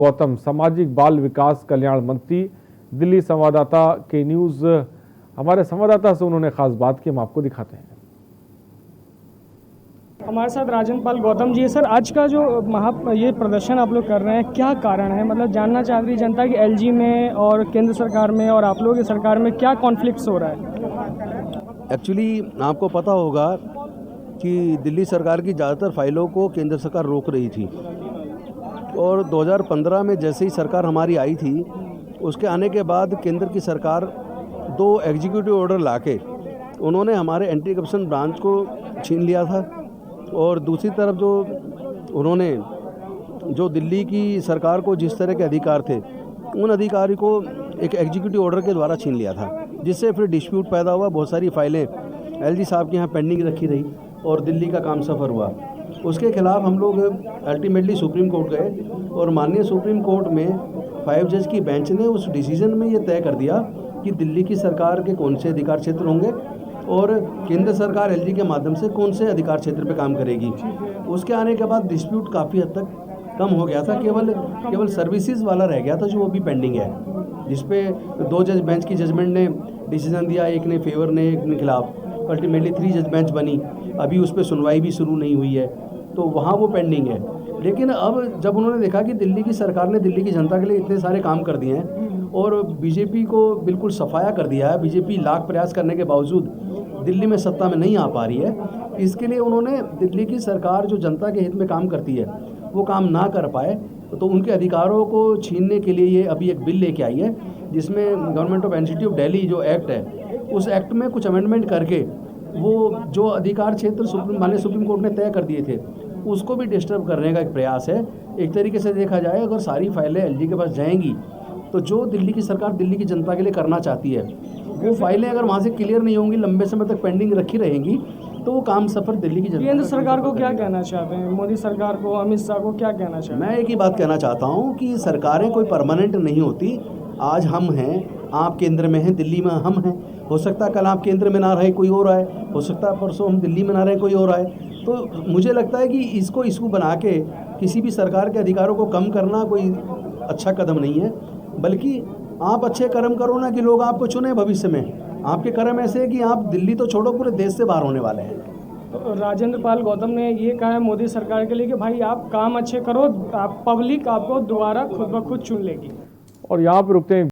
गौतम, सामाजिक बाल विकास कल्याण मंत्री, दिल्ली संवाददाता के न्यूज हमारे संवाददाता से उन्होंने खास बात की, हम आपको दिखाते हैं। हमारे साथ राजेंद्र पाल गौतम जी है। सर, आज का जो ये प्रदर्शन आप लोग कर रहे हैं, क्या कारण है? मतलब जानना चाह रही जनता कि एलजी में और केंद्र सरकार में और आप लोगों की सरकार में क्या कॉन्फ्लिक्ट्स हो रहा है? एक्चुअली आपको पता होगा कि दिल्ली सरकार की ज़्यादातर फाइलों को केंद्र सरकार रोक रही थी और 2015 में जैसे ही सरकार हमारी आई थी, उसके आने के बाद केंद्र की सरकार 2 एग्जीक्यूटिव ऑर्डर लाके उन्होंने हमारे एंटी करप्शन ब्रांच को छीन लिया था और दूसरी तरफ जो दिल्ली की सरकार को जिस तरह के अधिकार थे, उन अधिकारी को एक एग्जीक्यूटिव ऑर्डर के द्वारा छीन लिया था, जिससे फिर डिस्प्यूट पैदा हुआ। बहुत सारी फाइलें एलजी साहब के यहाँ पेंडिंग रखी रही और दिल्ली का काम सफ़र हुआ। उसके खिलाफ हम लोग अल्टीमेटली सुप्रीम कोर्ट गए और माननीय सुप्रीम कोर्ट में 5 जज की बेंच ने उस डिसीजन में ये तय कर दिया कि दिल्ली की सरकार के कौन से अधिकार क्षेत्र होंगे और केंद्र सरकार एलजी के माध्यम से कौन से अधिकार क्षेत्र पे काम करेगी। उसके आने के बाद डिस्प्यूट काफ़ी हद तक कम हो गया था, केवल सर्विसेज वाला रह गया था जो वो भी पेंडिंग है, जिसपे 2 जज बेंच की जजमेंट ने डिसीजन दिया, एक ने फेवर ने, एक ने खिलाफ। अल्टीमेटली 3 जज बेंच बनी, अभी उस पर सुनवाई भी शुरू नहीं हुई है, तो वहाँ वो पेंडिंग है। लेकिन अब जब उन्होंने देखा कि दिल्ली की सरकार ने दिल्ली की जनता के लिए इतने सारे काम कर दिए हैं और बीजेपी को बिल्कुल सफाया कर दिया है, बीजेपी लाख प्रयास करने के बावजूद दिल्ली में सत्ता में नहीं आ पा रही है, इसके लिए उन्होंने दिल्ली की सरकार जो जनता के हित में काम करती है वो काम ना कर पाए, तो उनके अधिकारों को छीनने के लिए ये अभी एक बिल लेके आई है, जिसमें government of NCT of Delhi जो एक्ट है, उस एक्ट में कुछ अमेंडमेंट करके वो जो अधिकार क्षेत्र माननीय सुप्रीम कोर्ट ने तय कर दिए थे उसको भी डिस्टर्ब करने का एक प्रयास है। एक तरीके से देखा जाए, अगर सारी फाइलें एलजी के पास जाएंगी तो जो दिल्ली की सरकार दिल्ली की जनता के लिए करना चाहती है, वो फाइलें अगर वहाँ से क्लियर नहीं होंगी, लंबे समय तक पेंडिंग रखी रहेंगी, तो वो काम सफ़र दिल्ली की जनता। केंद्र सरकार को क्या कहना चाहते हैं? मोदी सरकार को, अमित शाह को क्या कहना चाहते हैं? मैं एक ही बात कहना चाहता हूँ कि सरकारें कोई परमानेंट नहीं होती। आज हम हैं, आप केंद्र में हैं, दिल्ली में हम हैं, हो सकता है कल आप केंद्र में ना रहे कोई और आए, हो सकता है परसों हम दिल्ली में ना रहे कोई और आए। तो मुझे लगता है कि इसको इशू बना के किसी भी सरकार के अधिकारों को कम करना कोई अच्छा कदम नहीं है, बल्कि आप अच्छे कर्म करो ना कि लोग आपको चुने भविष्य में। आपके कर्म ऐसे है कि आप दिल्ली तो छोड़ो, पूरे देश से बाहर होने वाले हैं। राजेंद्र पाल गौतम ने ये कहा है मोदी सरकार के लिए कि भाई आप काम अच्छे करो, आप पब्लिक आपको दोबारा खुद ब खुद चुन लेगी। और यहाँ पर रुकते हैं।